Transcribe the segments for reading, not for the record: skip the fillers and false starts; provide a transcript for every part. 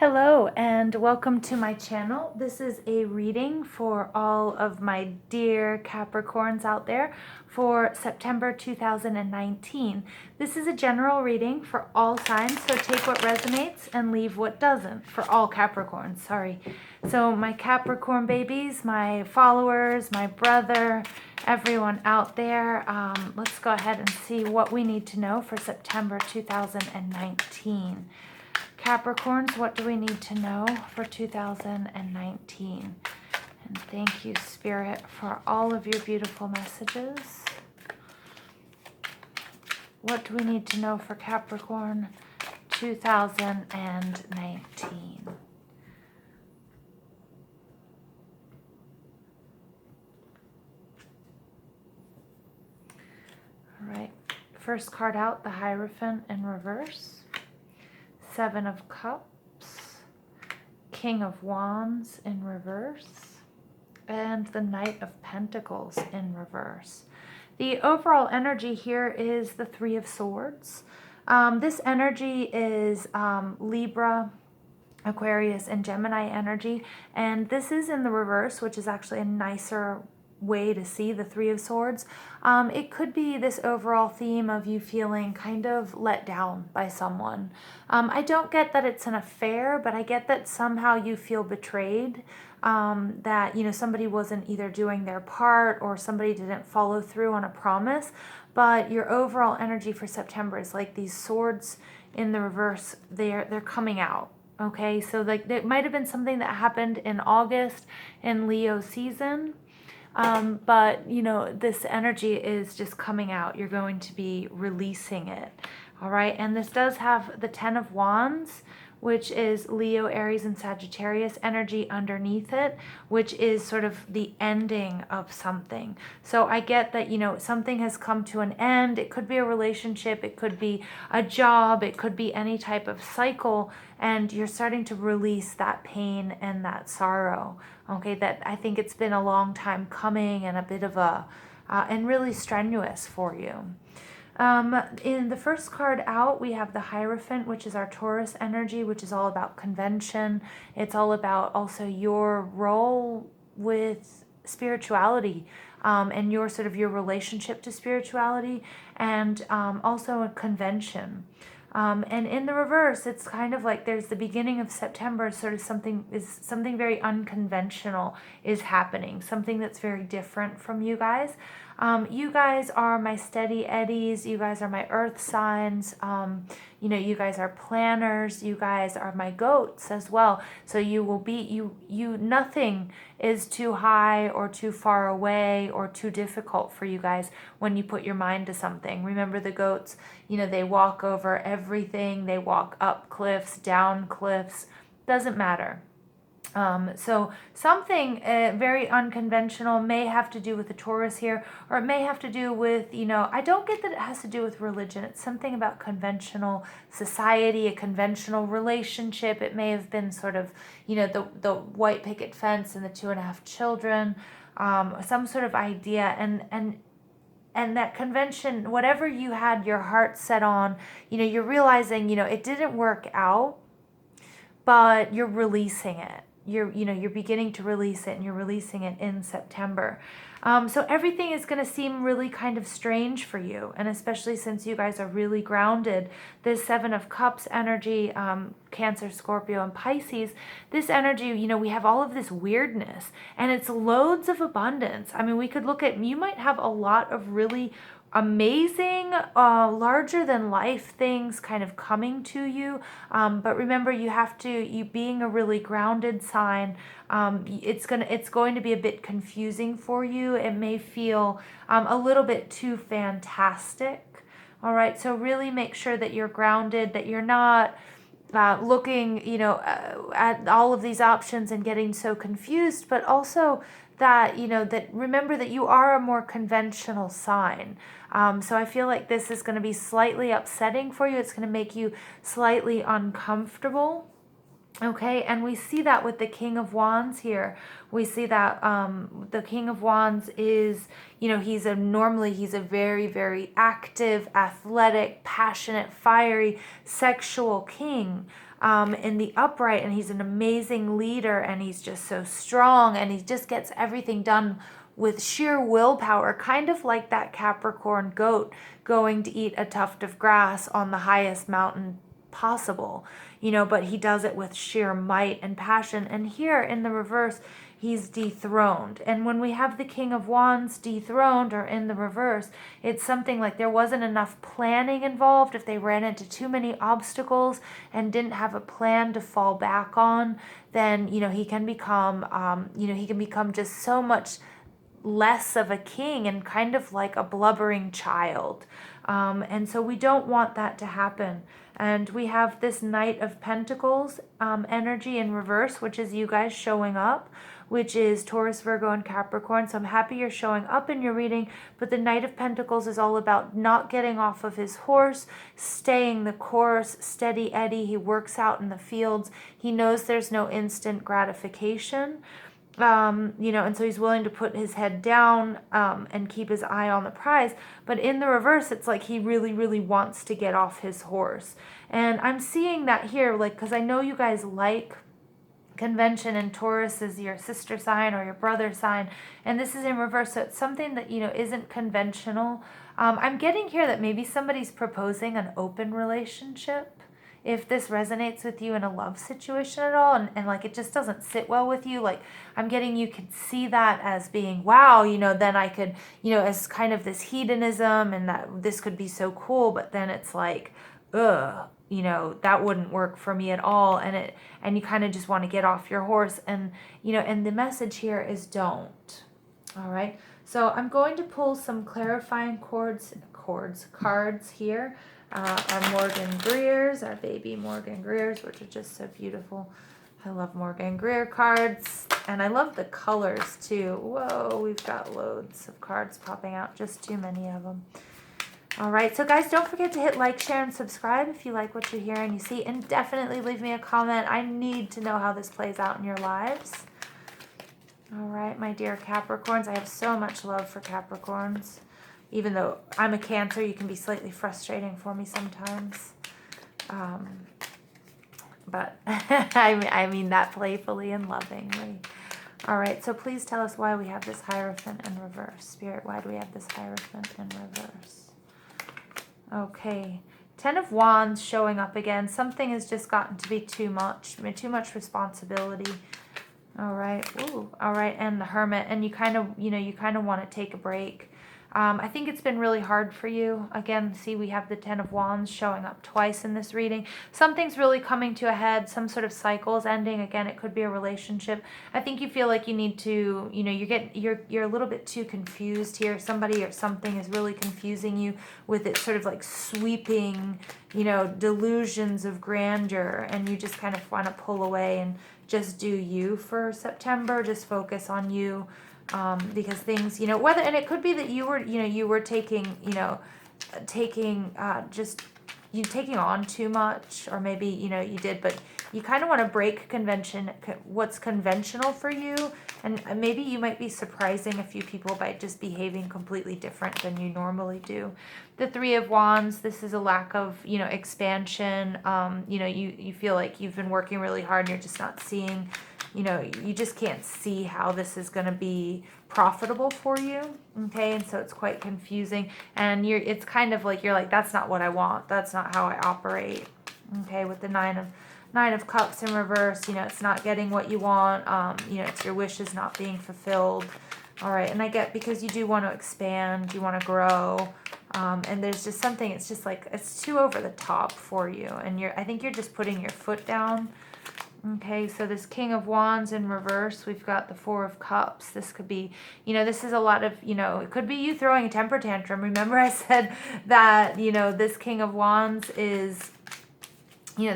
Hello and welcome to my channel. This is a reading for all of my dear Capricorns out there for September 2019. This is a general reading for all signs, so take what resonates and leave what doesn't, for all Capricorns, sorry. So my Capricorn babies, my followers, my brother, everyone out there, let's go ahead and see what we need to know for September 2019. Capricorns, what do we need to know for 2019? And thank you, Spirit, for all of your beautiful messages. What do we need to know for Capricorn 2019? All right, first card out, the Hierophant in reverse. Seven of Cups, King of Wands in reverse, and the Knight of Pentacles in reverse. The overall energy here is the Three of Swords. This energy is Libra, Aquarius, and Gemini energy, and this is in the reverse, which is actually a nicer way to see the Three of Swords. It could be this overall theme of you feeling kind of let down by someone. I don't get that it's an affair, but I get that somehow you feel betrayed, that somebody wasn't either doing their part or somebody didn't follow through on a promise. But your overall energy for September is like these swords in the reverse, they're coming out. Okay, so like it might have been something that happened in August in Leo season. But this energy is just coming out. You're going to be releasing it. All right. And this does have the 10 of Wands, which is Leo, Aries, and Sagittarius energy underneath it, which is sort of the ending of something. So I get that, something has come to an end. It could be a relationship. It could be a job. It could be any type of cycle. And you're starting to release that pain and that sorrow. Okay, that I think it's been a long time coming and a bit of and really strenuous for you. In the first card out, we have the Hierophant, which is our Taurus energy, which is all about convention. It's all about also your role with spirituality, and your relationship to spirituality, and also a convention. And in the reverse, it's kind of like there's the beginning of September, sort of something very unconventional is happening, something that's very different from you guys. You guys are my steady eddies. You guys are my earth signs. You guys are planners. You guys are my goats as well. So you will be, nothing is too high or too far away or too difficult for you guys when you put your mind to something. Remember the goats, they walk over everything. They walk up cliffs, down cliffs, doesn't matter. So something very unconventional may have to do with the Taurus here, or it may have to do with, I don't get that it has to do with religion. It's something about conventional society, a conventional relationship. It may have been sort of, the white picket fence and the 2.5 children, some sort of idea. And that convention, whatever you had your heart set on, you're realizing, it didn't work out, but you're releasing it. You're beginning to release it, and you're releasing it in September. So everything is going to seem really kind of strange for you, and especially since you guys are really grounded. This 7 of Cups energy, Cancer, Scorpio, and Pisces, this energy, we have all of this weirdness, and it's loads of abundance. I mean, we could look at, you might have a lot of really amazing, larger than life things kind of coming to you. But remember, you being a really grounded sign, it's going to be a bit confusing for you. It may feel a little bit too fantastic. All right. So really make sure that you're grounded, that you're not looking, at all of these options and getting so confused, but also that, that remember that you are a more conventional sign. So I feel like this is going to be slightly upsetting for you. It's going to make you slightly uncomfortable. Okay, and we see that with the King of Wands here. We see that the King of Wands is, he's a very, very active, athletic, passionate, fiery, sexual king. in the upright, and he's an amazing leader, and he's just so strong, and he just gets everything done with sheer willpower, kind of like that Capricorn goat going to eat a tuft of grass on the highest mountain possible, but he does it with sheer might and passion. And here in the reverse, he's dethroned. And when we have the King of Wands dethroned or in the reverse, it's something like there wasn't enough planning involved. If they ran into too many obstacles and didn't have a plan to fall back on, then, he can become just so much less of a king and kind of like a blubbering child. And so we don't want that to happen. And we have this Knight of Pentacles energy in reverse, which is you guys showing up, which is Taurus, Virgo, and Capricorn. So I'm happy you're showing up in your reading. But the Knight of Pentacles is all about not getting off of his horse, staying the course, steady Eddie. He works out in the fields. He knows there's no instant gratification. And so he's willing to put his head down and keep his eye on the prize. But in the reverse, it's like he really, really wants to get off his horse. And I'm seeing that here, because I know you guys like convention, and Taurus is your sister sign or your brother sign, and this is in reverse, so it's something that isn't conventional. I'm getting here that maybe somebody's proposing an open relationship. If this resonates with you in a love situation at all, and like it just doesn't sit well with you, like I'm getting you could see that as being, wow, then I could, as kind of this hedonism, and that this could be so cool, but then it's like, ugh, that wouldn't work for me at all, and you kind of just want to get off your horse, and and the message here is don't. All right, so I'm going to pull some clarifying cards here. Our Morgan Greers, our baby Morgan Greers, which are just so beautiful. I love Morgan Greer cards, and I love the colors too. Whoa, we've got loads of cards popping out, just too many of them. All right, so guys, don't forget to hit like, share, and subscribe if you like what you hear and you see, and definitely leave me a comment. I need to know how this plays out in your lives. All right, my dear Capricorns, I have so much love for Capricorns. Even though I'm a Cancer, you can be slightly frustrating for me sometimes. But I mean that playfully and lovingly. All right, so please tell us why we have this Hierophant in reverse. Spirit, why do we have this Hierophant in reverse? Okay, Ten of Wands showing up again. Something has just gotten to be too much responsibility. All right, ooh, all right, and the Hermit, and you kind of want to take a break. I think it's been really hard for you. Again, see, we have the Ten of Wands showing up twice in this reading. Something's really coming to a head. Some sort of cycle is ending. Again, it could be a relationship. I think you feel like you need to, you're a little bit too confused here. Somebody or something is really confusing you with its sort of like sweeping, delusions of grandeur, and you just kind of want to pull away and just do you for September. Just focus on you. Because things, whether, and it could be that you were taking on too much, or maybe, you did, but you kind of want to break what's conventional for you. And maybe you might be surprising a few people by just behaving completely different than you normally do. The Three of Wands, this is a lack of, expansion. You feel like you've been working really hard and you're just not seeing, you just can't see how this is going to be profitable for you. Okay. And so it's quite confusing, and it's kind of like, you're like, that's not what I want. That's not how I operate. Okay. With the Nine of Cups in reverse, it's not getting what you want. It's your wishes not being fulfilled. All right. And I get, because you do want to expand, you want to grow. And there's just something, it's just like, it's too over the top for you. And I think you're just putting your foot down. Okay, so this King of Wands in reverse, we've got the Four of Cups. This could be, this is a lot of, it could be you throwing a temper tantrum. Remember I said that, this King of Wands is, in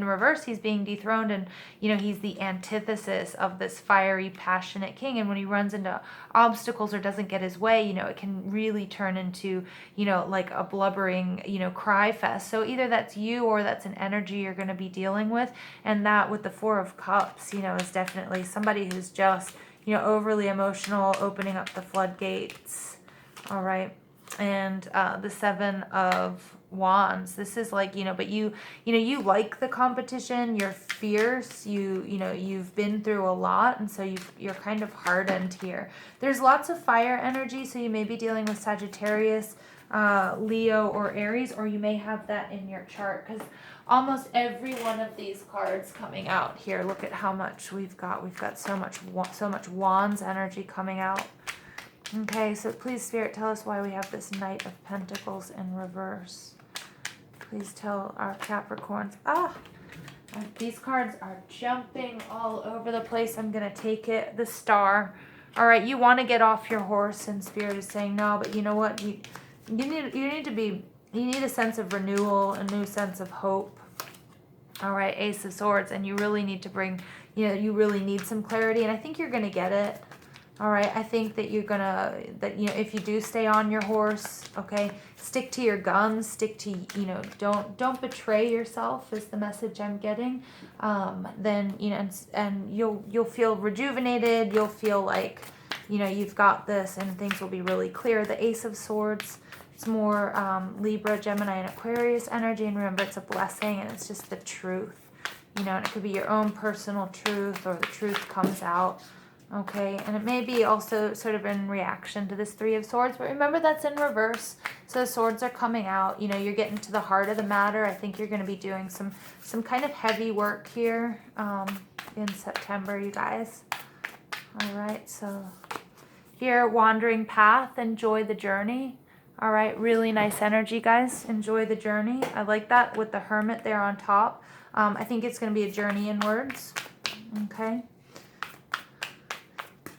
reverse, he's being dethroned, and, he's the antithesis of this fiery, passionate king. And when he runs into obstacles or doesn't get his way, it can really turn into, like a blubbering, cry fest. So either that's you or that's an energy you're going to be dealing with. And that with the Four of Cups, is definitely somebody who's just, overly emotional, opening up the floodgates. All right. And the Seven of Wands. This is like, but you like the competition, you're fierce, you've been through a lot, and so you're kind of hardened here. There's lots of fire energy, so you may be dealing with Sagittarius, Leo, or Aries, or you may have that in your chart, because almost every one of these cards coming out here, look at how much we've got so much Wands energy coming out. Okay, so please, Spirit, tell us why we have this Knight of Pentacles in reverse. Please tell our Capricorns. These cards are jumping all over the place. I'm going to take it. The Star. All right, you want to get off your horse, and Spirit is saying no, but you know what? You need a sense of renewal, a new sense of hope. All right, Ace of Swords, and you really need to bring, you really need some clarity, and I think you're going to get it. All right, I think that if you do stay on your horse, okay, stick to your guns, stick to, don't betray yourself is the message I'm getting. Then, and you'll feel rejuvenated. You'll feel like, you've got this, and things will be really clear. The Ace of Swords, it's more Libra, Gemini, and Aquarius energy, and remember, it's a blessing, and it's just the truth, and it could be your own personal truth, or the truth comes out. Okay, and it may be also sort of in reaction to this Three of Swords, but remember that's in reverse, so the swords are coming out. You're getting to the heart of the matter. I think you're going to be doing some kind of heavy work here in September, you guys. All right, so here, wandering path, enjoy the journey. All right, really nice energy, guys. Enjoy the journey. I like that with the Hermit there on top. I think it's going to be a journey inwards. Okay.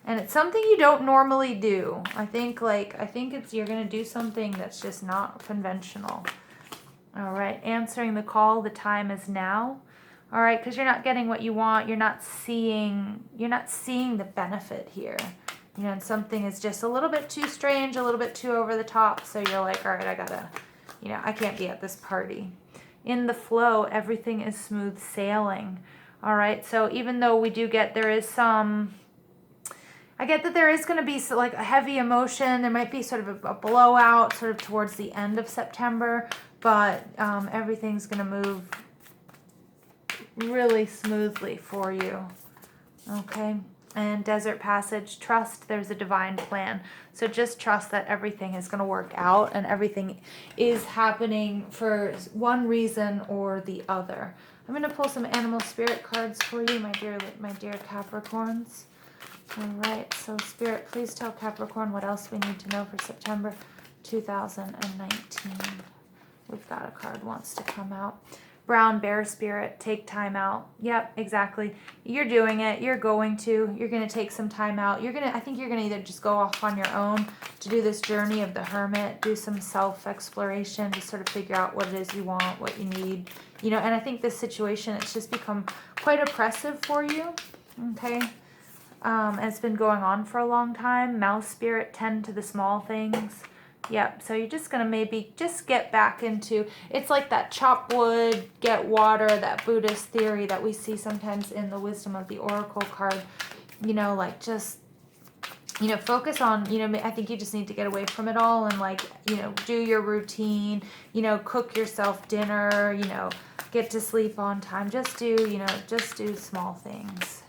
And it's something you don't normally do. I think you're going to do something that's just not conventional. All right, answering the call, the time is now. All right, because you're not getting what you want. You're not seeing the benefit here. And something is just a little bit too strange, a little bit too over the top. So you're like, all right, I gotta, I can't be at this party. In the flow, everything is smooth sailing. All right, so even though I get that there is going to be like a heavy emotion. There might be sort of a blowout sort of towards the end of September, but everything's going to move really smoothly for you. Okay. And Desert Passage, trust there's a divine plan. So just trust that everything is going to work out, and everything is happening for one reason or the other. I'm going to pull some animal spirit cards for you, my dear Capricorns. All right, so Spirit, please tell Capricorn what else we need to know for September 2019. We've got a card wants to come out. Brown Bear Spirit, take time out. Yep, exactly. You're doing it. You're going to take some time out. I think you're going to either just go off on your own to do this journey of the Hermit, do some self-exploration, just sort of figure out what it is you want, what you need. And I think this situation, it's just become quite oppressive for you. Okay. And it's been going on for a long time. Mouse Spirit, tend to the small things. Yep, so you're just going to maybe just get back into, it's like that chop wood, get water, that Buddhist theory that we see sometimes in the Wisdom of the Oracle card. Like just, focus on, I think you just need to get away from it all and like, do your routine, cook yourself dinner, get to sleep on time. Just do small things.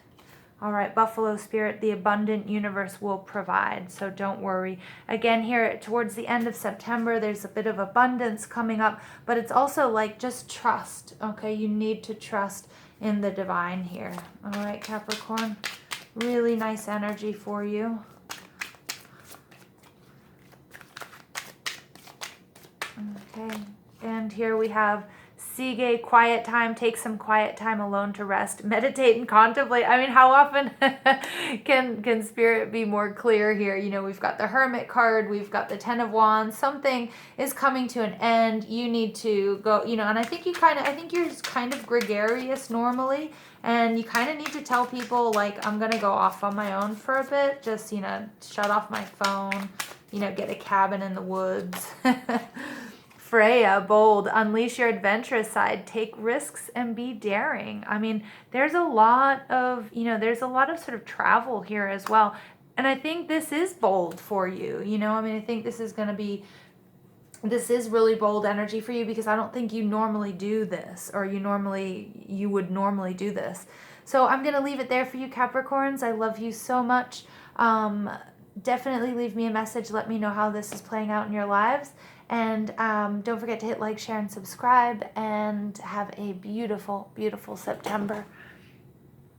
All right, Buffalo Spirit, the abundant universe will provide, so don't worry. Again, here towards the end of September, there's a bit of abundance coming up, but it's also like just trust, okay? You need to trust in the divine here. All right, Capricorn, really nice energy for you. Okay, and here we have Sige, quiet time, take some quiet time alone to rest, meditate and contemplate. I mean, how often can Spirit be more clear here? We've got the Hermit card, we've got the Ten of Wands. Something is coming to an end. You need to go, and I think you're just kind of gregarious normally, and you kind of need to tell people like, I'm going to go off on my own for a bit. Just, shut off my phone, get a cabin in the woods. Freya, bold, unleash your adventurous side, take risks and be daring. I mean, there's a lot of sort of travel here as well. And I think this is bold for you. I think this is going to be This is really bold energy for you because I don't think you normally do this, or you would normally do this. So I'm going to leave it there for you, Capricorns. I love you so much. Definitely leave me a message. Let me know how this is playing out in your lives. And don't forget to hit like, share, and subscribe. And have a beautiful, beautiful September.